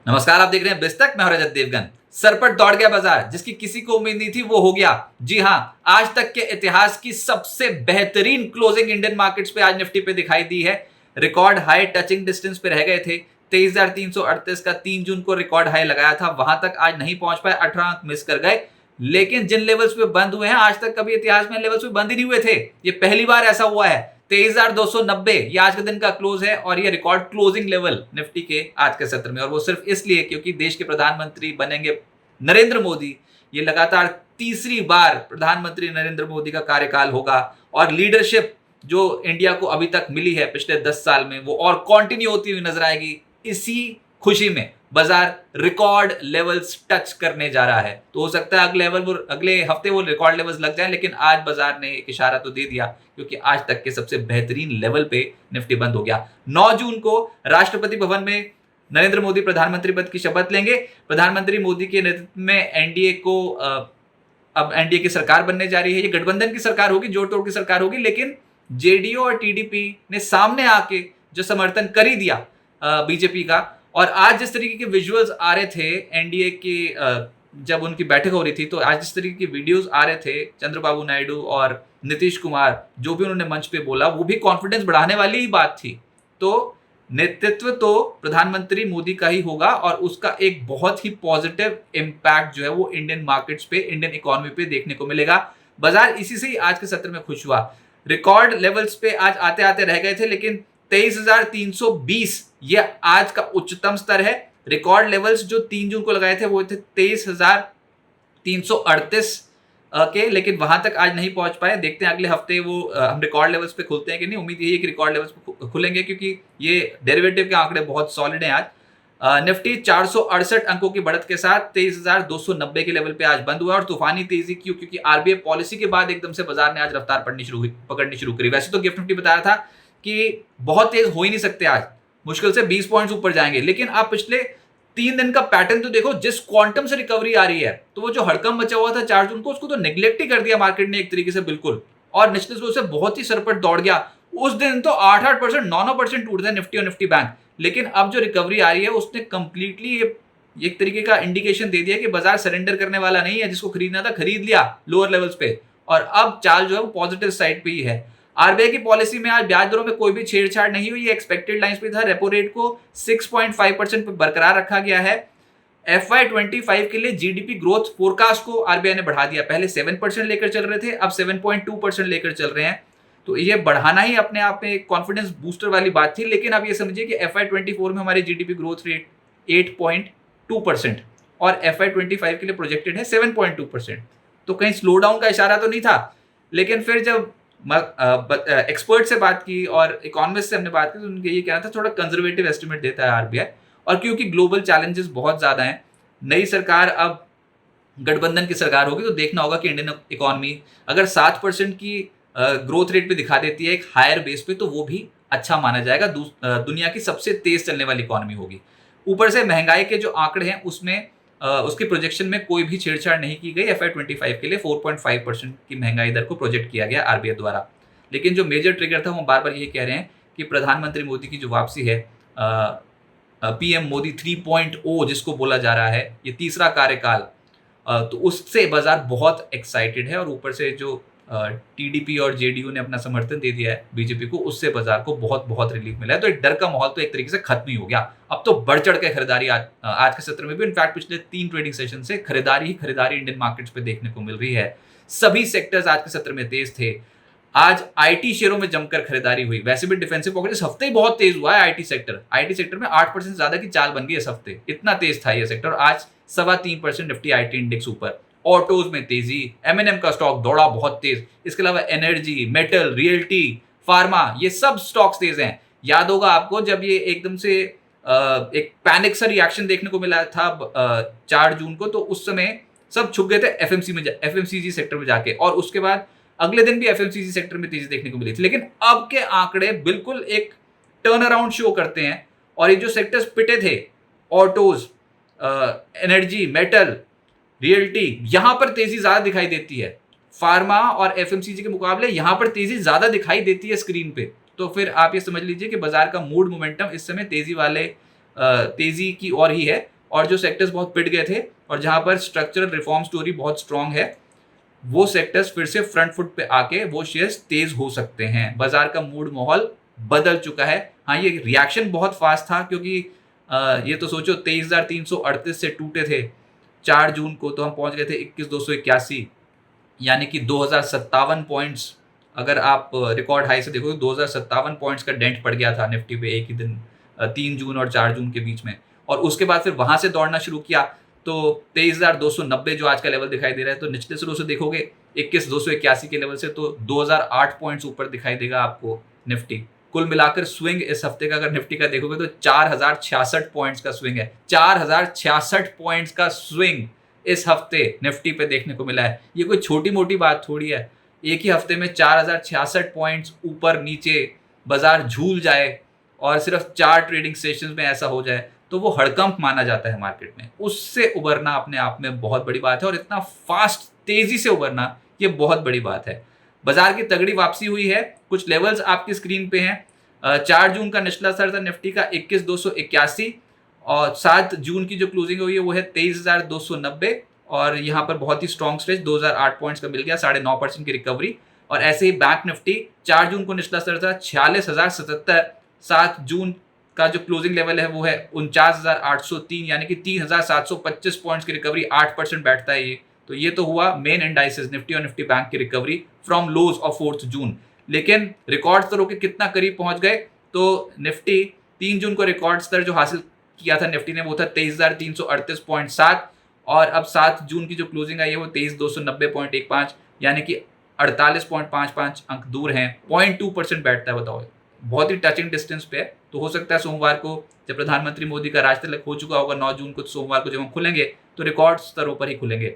नमस्कार, आप देख रहे हैं बिस्तक। मैं हूं रजत देवगन। सर पर दौड़ गया बाजार, जिसकी किसी को उम्मीद नहीं थी वो हो गया। जी हां, आज तक के इतिहास की सबसे बेहतरीन क्लोजिंग इंडियन मार्केट्स पे आज निफ्टी पे दिखाई दी है। रिकॉर्ड हाई टचिंग डिस्टेंस पे रह गए थे। 23,338 का 3 जून को रिकॉर्ड हाई लगाया था, वहां तक आज नहीं पहुंच पाए, 18 अंक मिस कर गए। लेकिन जिन लेवल्स पे बंद हुए हैं, आज तक कभी इतिहास में लेवल्स पे बंद ही नहीं हुए थे। ये पहली बार ऐसा हुआ है। 23,290 ये आज के दिन का क्लोज है और ये रिकॉर्ड क्लोजिंग लेवल निफ्टी के आज के सत्र में। और वो सिर्फ इसलिए क्योंकि देश के प्रधानमंत्री बनेंगे नरेंद्र मोदी। ये लगातार तीसरी बार प्रधानमंत्री नरेंद्र मोदी का कार्यकाल होगा और लीडरशिप जो इंडिया को अभी तक मिली है पिछले 10 साल में, वो और कंटिन्यू होती हुई नजर आएगी। इसी खुशी में बाजार रिकॉर्ड लेवल्स टच करने जा रहा है। तो हो सकता है अगले हफ्ते वो रिकॉर्ड लेवल्स लग जाए, लेकिन आज बाजार ने एक इशारा तो दे दिया, क्योंकि आज तक के सबसे बेहतरीन लेवल पे निफ्टी बंद हो गया। 9 जून को राष्ट्रपति भवन में नरेंद्र मोदी प्रधानमंत्री पद की शपथ लेंगे। प्रधानमंत्री मोदी के नेतृत्व में अब एनडीए की सरकार बनने जा रही है। ये गठबंधन की सरकार होगी, जोड़ तोड़ की सरकार होगी, लेकिन जेडीयू और टीडीपी ने सामने आके जो समर्थन कर ही दिया बीजेपी का। और आज जिस तरीके के विजुअल्स आ रहे थे एनडीए के, जब उनकी बैठक हो रही थी, तो आज जिस तरीके के वीडियोस आ रहे थे, चंद्रबाबू नायडू और नीतीश कुमार जो भी उन्होंने मंच पे बोला, वो भी कॉन्फिडेंस बढ़ाने वाली ही बात थी। तो नेतृत्व तो प्रधानमंत्री मोदी का ही होगा और उसका एक बहुत ही पॉजिटिव इम्पैक्ट जो है वो इंडियन मार्केट्स पे, इंडियन इकोनॉमी पे देखने को मिलेगा। बाजार इसी से ही आज के सत्र में खुश हुआ। रिकॉर्ड लेवल्स पे आज आते आते रह गए थे, लेकिन 23,320 ये आज का उच्चतम स्तर है। रिकॉर्ड लेवल्स जो 3 जून को लगाए थे वो थे 23,338 के, लेकिन वहां तक आज नहीं पहुंच पाए। देखते हैं अगले हफ्ते वो हम रिकॉर्ड लेवल्स पे खुलते हैं कि नहीं। उम्मीद यही है कि रिकॉर्ड लेवल्स पे खुलेंगे, क्योंकि ये डेरिवेटिव के आंकड़े बहुत सॉलिड हैं। आज निफ्टी 468 अंकों की बढ़त के साथ 23,290 के लेवल पे आज बंद हुआ। और तूफानी तेजी क्यों? क्योंकि आरबीआई पॉलिसी के बाद एकदम से बाजार ने आज रफ्तार पकड़नी शुरू करी। वैसे तो गिफ्ट निफ्टी बताया था कि बहुत तेज हो ही नहीं सकते, आज मुश्किल से 20 पॉइंट्स ऊपर जाएंगे, लेकिन आप पिछले 3 दिन का पैटर्न तो देखो। जिस क्वांटम से रिकवरी आ रही है, तो वो जो हड़कम बचा हुआ था 4 जून को, उसको तो नेग्लेक्ट ही कर दिया मार्केट ने एक तरीके से, बिल्कुल। और निचले स्लों से बहुत ही सरपट दौड़ गया। उस दिन तो 8-8%, 9-9% टूटता है निफ्टी और निफ्टी बैंक। लेकिन अब जो रिकवरी आ रही है, उसने कंप्लीटली एक तरीके का इंडिकेशन दे दिया कि बाजार सरेंडर करने वाला नहीं है। जिसको खरीदना था खरीद लिया लोअर लेवल्स पे, और अब चाल जो है वो पॉजिटिव साइड पे ही है। आरबीआई की पॉलिसी में आज ब्याज दरों में कोई भी छेड़छाड़ नहीं हुई। एक्सपेक्टेड लाइंस पे था। रेपो रेट को 6.5% पे बरकरार रखा गया है। FY25 के लिए जीडीपी ग्रोथ फोरकास्ट को आरबीआई ने बढ़ा दिया। पहले 7% लेकर चल रहे थे, अब 7.2% लेकर चल रहे हैं। तो ये बढ़ाना ही अपने आप में कॉन्फिडेंस बूस्टर वाली बात थी। लेकिन अब ये समझिए कि FY24 में हमारी जीडीपी ग्रोथ रेट 8.2% और FY25 के लिए प्रोजेक्टेड है 7.2%। तो कहीं स्लो डाउन का इशारा तो नहीं था। लेकिन फिर जब एक्सपर्ट से बात की और इकोनॉमिस्ट से हमने बात की, तो उनका ये कहना था थोड़ा कंजर्वेटिव एस्टिमेट देता है आरबीआई। और क्योंकि ग्लोबल चैलेंजेस बहुत ज्यादा हैं, नई सरकार अब गठबंधन की सरकार होगी, तो देखना होगा कि इंडियन इकोनॉमी अगर 7% की ग्रोथ रेट पे दिखा देती है एक हायर बेस पे, तो वो भी अच्छा माना जाएगा। दुनिया की सबसे तेज चलने वाली इकोनॉमी होगी। ऊपर से महंगाई के जो आंकड़े हैं उसमें उसकी प्रोजेक्शन में कोई भी छेड़छाड़ नहीं की गई। FY25 के लिए 4.5% की महंगाई दर को प्रोजेक्ट किया गया आरबीआई द्वारा। लेकिन जो मेजर ट्रिगर था, वो बार बार ये कह रहे हैं कि प्रधानमंत्री मोदी की जो वापसी है, पीएम मोदी 3.0 जिसको बोला जा रहा है, ये तीसरा कार्यकाल, तो उससे बाजार बहुत एक्साइटेड है। और ऊपर से जो टीडीपी और जेडीयू ने अपना समर्थन दे दिया है बीजेपी को, उससे बाजार को बहुत बहुत रिलीफ मिला है। तो एक डर का माहौल तो एक तरीके से खत्म ही हो गया। अब तो बढ़ चढ़ के खरीदारी आज के सत्र में भी, इनफैक्ट पिछले 3 ट्रेडिंग सेशन से खरीदारी इंडियन मार्केट्स पे देखने को मिल रही है। सभी सेक्टर्स आज के सत्र में तेज थे। आज आईटी शेयरों में जमकर खरीदारी हुई। वैसे भी डिफेंसिव पॉकेट इस हफ्ते ही बहुत तेज हुआ है। आईटी सेक्टर में 8% ज्यादा की चाल बन गई इस हफ्ते, इतना तेज था ये सेक्टर। आज 3.25% निफ्टी आईटी इंडेक्स ऊपर। ऑटोज में तेजी, एमएनएम का स्टॉक दौड़ा बहुत तेज। इसके अलावा एनर्जी, मेटल, रियल्टी, फार्मा, ये सब स्टॉक्स तेज हैं। याद होगा आपको जब ये एकदम से एक पैनिक सा रिएक्शन देखने को मिला था 4 जून को, तो उस समय सब छुप गए थे एफएमसीजी सेक्टर में जाके, और उसके बाद अगले दिन भी एफएमसीजी सेक्टर में तेजी देखने को मिली थी। लेकिन अब के आंकड़े बिल्कुल एक टर्न अराउंड शो करते हैं। और ये जो सेक्टर्स पिटे थे, ऑटोज, एनर्जी, मेटल, रियल्टी, यहां पर तेजी ज्यादा दिखाई देती है। फार्मा और एफएमसीजी के मुकाबले यहां पर तेजी ज्यादा दिखाई देती है स्क्रीन पे। तो फिर आप ये समझ लीजिए कि बाजार का मूड मोमेंटम इस समय तेजी की ओर ही है। और जो सेक्टर्स बहुत पिट गए थे और जहां पर स्ट्रक्चरल रिफॉर्म स्टोरी बहुत स्ट्रांग है, वो सेक्टर्स फिर से फ्रंट फुट पे आके वो शेयर्स तेज हो सकते हैं। बाजार का मूड माहौल बदल चुका है। हाँ, ये रिएक्शन बहुत फास्ट था क्योंकि ये तो सोचो 23,338 से टूटे थे 4 जून को, तो हम पहुंच गए थे 21,281, यानी कि 2057 पॉइंट्स। अगर आप रिकॉर्ड हाई से देखोगे 2057 पॉइंट्स का डेंट पड़ गया था निफ्टी पे एक ही दिन, 3 जून और 4 जून के बीच में। और उसके बाद फिर वहां से दौड़ना शुरू किया तो 23,290 जो आज का लेवल दिखाई दे रहा है, तो निचले स्लो से देखोगे 21,281 के लेवल से तो 2008 पॉइंट्स ऊपर दिखाई देगा आपको निफ्टी। कुल मिलाकर स्विंग इस हफ्ते का अगर निफ्टी का देखोगे तो 4,066 पॉइंट्स का स्विंग है। 4,066 पॉइंट्स का स्विंग इस हफ्ते निफ्टी पे देखने को मिला है। ये कोई छोटी मोटी बात थोड़ी है। एक ही हफ्ते में 4,066 पॉइंट्स ऊपर नीचे बाजार झूल जाए और सिर्फ 4 ट्रेडिंग सेशंस में ऐसा हो जाए तो वो हड़कंप माना जाता है मार्केट में। उससे उबरना अपने आप में बहुत बड़ी बात है और इतना फास्ट तेजी से उबरना ये बहुत बड़ी बात है। बाजार की तगड़ी वापसी हुई है। कुछ लेवल्स आपकी स्क्रीन पे हैं। 4 जून का निचला स्तर था निफ्टी का 21,281 और 7 जून की जो क्लोजिंग हुई है वो है 23,290 और यहाँ पर बहुत ही स्ट्रॉन्ग स्ट्रेच 2008 पॉइंट्स का मिल गया, 9.5% की रिकवरी। और ऐसे ही बैंक निफ्टी 4 जून को निचला स्तर था 46,077, 7 जून का जो क्लोजिंग लेवल है वो है 49,803, यानी कि 3,725 पॉइंट्स की रिकवरी, 8% बैठता है ये। तो ये तो हुआ मेन इंडाइसेस निफ्टी और निफ्टी बैंक की रिकवरी फ्रॉम लोज ऑफ 4 जून। लेकिन रिकॉर्ड स्तरों के कितना करीब पहुंच गए, तो निफ्टी 3 जून को रिकॉर्ड स्तर जो हासिल किया था निफ्टी ने वो था 23,338.7 और अब 7 जून की जो क्लोजिंग आई है वो 23,290.15, यानी कि 48.55 अंक दूर हैं। 0.2% बैठता है, बताओ, बहुत ही टचिंग डिस्टेंस पे है। तो हो सकता है सोमवार को जब प्रधानमंत्री मोदी का राज तिलक हो चुका होगा 9 जून को, सोमवार को जब हम खुलेंगे तो रिकॉर्ड स्तरों पर ही खुलेंगे।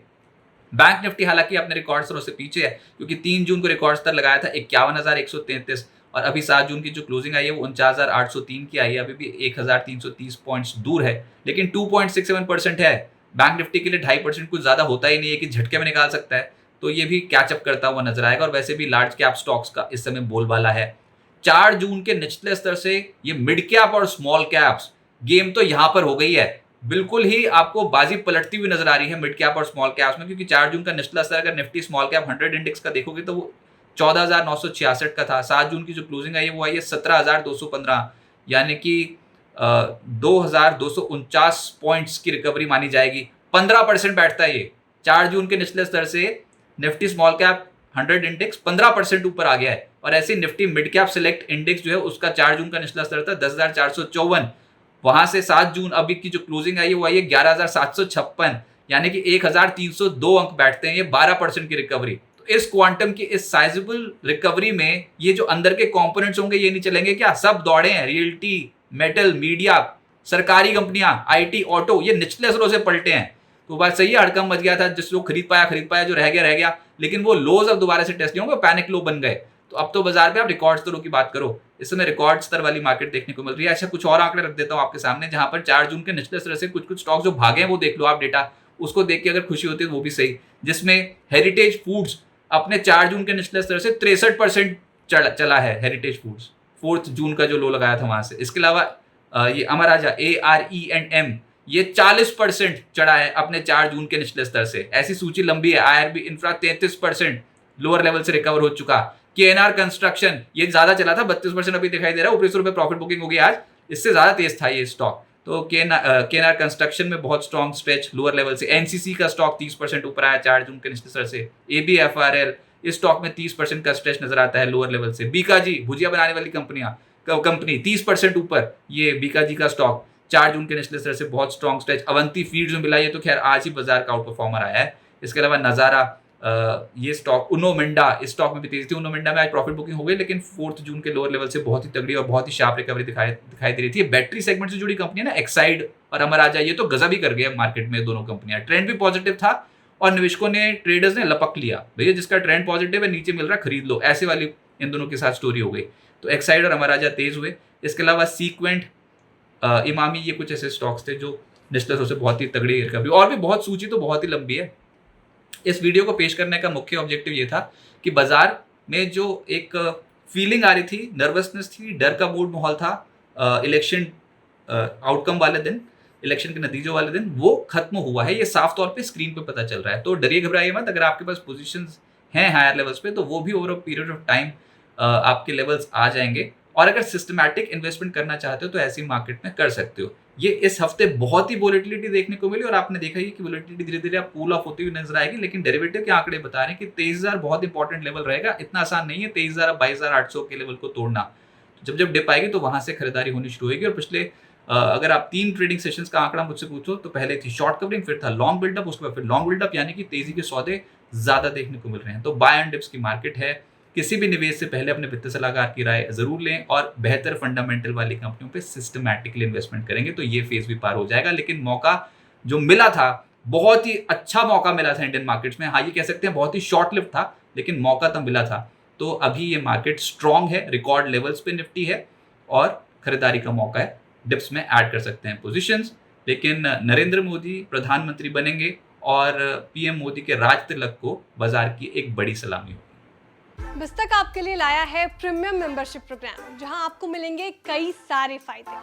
बैंक निफ्टी हालांकि अपने रिकॉर्ड स्तरों से पीछे है क्योंकि 3 जून को रिकॉर्ड स्तर लगाया था 51,133 और अभी 7 जून की जो क्लोजिंग आई है वो 49,803 की आई है, अभी भी 1,330 पॉइंट्स दूर है। लेकिन 2.67% है। बैंक निफ्टी के लिए 2.5% कुछ ज्यादा होता ही नहीं है कि झटके में निकाल सकता है, तो ये भी कैचअप करता हुआ नजर आएगा। और वैसे भी लार्ज कैप स्टॉक्स का इस समय बोलबाला है। 4 जून के निचले स्तर से ये मिड कैप और स्मॉल कैप्स गेम तो यहां पर हो गई है, बिल्कुल ही आपको बाजी पलटती हुई नजर आ रही है मिड कैप और स्मॉल कैप्स में। क्योंकि 4 जून का निचला स्तर अगर निफ्टी स्मॉल कैप 100 इंडेक्स का देखोगे तो वो 14,966 का था। 7 जून की जो क्लोजिंग आई है वो आई है 17,215, यानी कि 2,249 पॉइंट्स की रिकवरी मानी जाएगी। 15% बैठता है ये। 4 जून के निचले स्तर से निफ्टी स्मॉल कैप 100 इंडेक्स 15% ऊपर आ गया है। और ऐसे Nifty mid cap select index जो है उसका 4 जून का निचला स्तर था 10,454, वहां से 7 जून अभी की जो क्लोजिंग आई है वो आई है 11,756, यानी कि 1,302 अंक बैठते हैं। ये 12% की रिकवरी। तो इस क्वांटम की इस साइजेबल रिकवरी में ये जो अंदर के कंपोनेंट्स होंगे ये नहीं चलेंगे क्या? सब दौड़े हैं। रियल्टी, मेटल, मीडिया, सरकारी कंपनियां, आईटी, ऑटो, ये निचले स्तरों से पलटे हैं। तो बात सही है, हड़कंप मच गया था। जिस लोग खरीद पाया, जो रह गया। लेकिन वो लोज अब दोबारा से टेस्ट नहीं होंगे, पैनिक लो बन गए। तो अब तो बाजार पे आप रिकॉर्ड स्तरों की बात करो। इस समय रिकॉर्ड स्तर वाली मार्केट देखने को मिल रही है। अच्छा, कुछ और आंकड़े रख देता हूं आपके सामने, जहां पर 4 जून के निचले स्तर से कुछ स्टॉक जो भागे हैं वो देख लो आप डेटा। उसको देख के अगर खुशी होती है तो वो भी सही। जिसमें हेरिटेज फूड्स अपने 4 जून के निचले स्तर से 63% चला है। हेरिटेज फूड्स 4 जून का जो लो लगाया था वहां से। इसके अलावा ये अमर राजा ARENM ये 40% चढ़ा है अपने 4 जून के निचले स्तर से। ऐसी सूची लंबी है। IRB इंफ्रा 33% लोअर लेवल से रिकवर हो चुका। KNR कंस्ट्रक्शन ये ज्यादा चला था, 32% अभी दिखाई दे रहा है। ऊपरी रुपए प्रॉफिट बुकिंग होगी आज, इससे ज्यादा तेज था ये स्टॉक। तो KNR कंस्ट्रक्शन में बहुत स्ट्रॉन्ग स्ट्रेच लोअर लेवल से। NCC का स्टॉक 30% ऊपर आया 4 जून के निचले स्तर से। ABFRL इस स्टॉक में 30% का स्ट्रेच नजर आता है लोअर लेवल से। बीकाजी भुजिया बनाने वाली कंपनी 30% ऊपर, ये बीकाजी का स्टॉक 4 जून के निचले स्तर से बहुत स्ट्रॉन्ग स्ट्रेच। अवंती फीड्स में मिला, ये तो खैर आज ही बाजार का आउट परफॉर्मर आया है। इसके अलावा नजारा, ये स्टॉक, उनो मिंडा, इस स्टॉक में भी तेजी थी। उनो मिंडा में आज प्रॉफिट बुकिंग हो गई, लेकिन 4 जून के लोअर लेवल से बहुत ही तगड़ी और बहुत ही शार्प रिकवरी दिखाई दे रही थी। बैटरी सेगमेंट से जुड़ी कंपनी है ना, एक्साइड और अमर राजा, ये तो गजब ही कर गए मार्केट में दोनों कंपनियां। ट्रेंड भी पॉजिटिव था और निवेशकों ने, ट्रेडर्स ने लपक लिया, भैया जिसका ट्रेंड पॉजिटिव है नीचे मिल रहा है खरीद लो, ऐसे वाली इन दोनों के साथ स्टोरी हो गई। तो एक्साइड और अमर राजा तेज हुए। इसके अलावा सीक्वेंट, इमामी, ये कुछ ऐसे स्टॉक्स थे जो निचले से बहुत ही तगड़ी रिकवरी। और भी बहुत, सूची तो बहुत ही लंबी है। इस वीडियो को पेश करने का मुख्य ऑब्जेक्टिव ये था कि बाजार में जो एक फीलिंग आ रही थी, नर्वसनेस थी, डर का मूड माहौल था इलेक्शन आउटकम वाले दिन, इलेक्शन के नतीजों वाले दिन, वो खत्म हुआ है। ये साफ तौर पे स्क्रीन पे पता चल रहा है। तो डरिए घबराइए मत, अगर आपके पास पोजीशंस हैं हायर लेवल्स पे तो वो भी over a period of time आपके लेवल्स आ जाएंगे। और अगर सिस्टमैटिक इन्वेस्टमेंट करना चाहते हो तो ऐसी मार्केट में कर सकते हो। ये इस हफ्ते बहुत ही वोलेटिलिटी देखने को मिली और आपने देखा ही कि वोलेटिलिटी धीरे-धीरे अब कूल ऑफ होती हुई नजर आएगी, लेकिन डेरिवेटिव के आंकड़े बता रहे हैं कि 23,000 बहुत इंपॉर्टेंट लेवल रहेगा। इतना आसान नहीं है 23,000 अब 22,800 के लेवल को तोड़ना। जब डिप आएगी तो वहां से खरीदारी होनी शुरू होगी। और पिछले अगर आप 3 ट्रेडिंग सेशंस का आंकड़ा मुझसे पूछो तो पहले थी शॉर्ट कवरिंग, फिर था लॉन्ग बिल्डअप, उसके बाद फिर लॉन्ग बिल्डअप, यानी कि तेजी के सौदे ज्यादा देखने को मिल रहे हैं। तो बाय एंड डिप्स की मार्केट है। किसी भी निवेश से पहले अपने वित्त सलाहकार की राय जरूर लें और बेहतर फंडामेंटल वाली कंपनियों पे सिस्टमैटिकली इन्वेस्टमेंट करेंगे तो ये फेज भी पार हो जाएगा। लेकिन मौका जो मिला था, बहुत ही अच्छा मौका मिला था इंडियन मार्केट्स में। हाँ, ये कह सकते हैं बहुत ही शॉर्ट लिव था, लेकिन मौका तो मिला था। तो अभी ये मार्केट स्ट्रांग है, रिकॉर्ड लेवल्स पे निफ्टी है और खरीदारी का मौका है। डिप्स में ऐड कर सकते हैं पोजीशंस। लेकिन नरेंद्र मोदी प्रधानमंत्री बनेंगे और पीएम मोदी के राज तिलक को बाजार की एक बड़ी सलामी होगी। बिस्तक आपके लिए लाया है प्रीमियम मेंबरशिप प्रोग्राम, जहां आपको मिलेंगे कई सारे फायदे,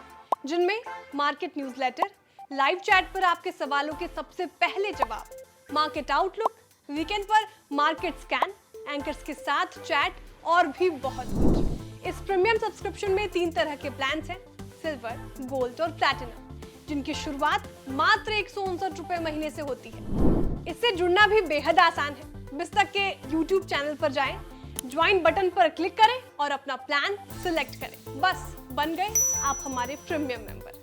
जिनमें मार्केट न्यूज़लेटर, लाइव चैट पर आपके सवालों के सबसे पहले जवाब, मार्केट आउटलुक, वीकेंड पर मार्केट स्कैन, एंकर्स के साथ चैट और भी बहुत कुछ। इस प्रीमियम सब्सक्रिप्शन में 3 तरह के प्लान हैं, सिल्वर, गोल्ड और प्लैटिनम, जिनकी शुरुआत मात्र 159 रुपए महीने से होती है। इससे जुड़ना भी बेहद आसान है। बिस्तक के YouTube चैनल पर जाएं, ज्वाइन बटन पर क्लिक करें और अपना प्लान सिलेक्ट करें। बस बन गए आप हमारे प्रीमियम मेंबर।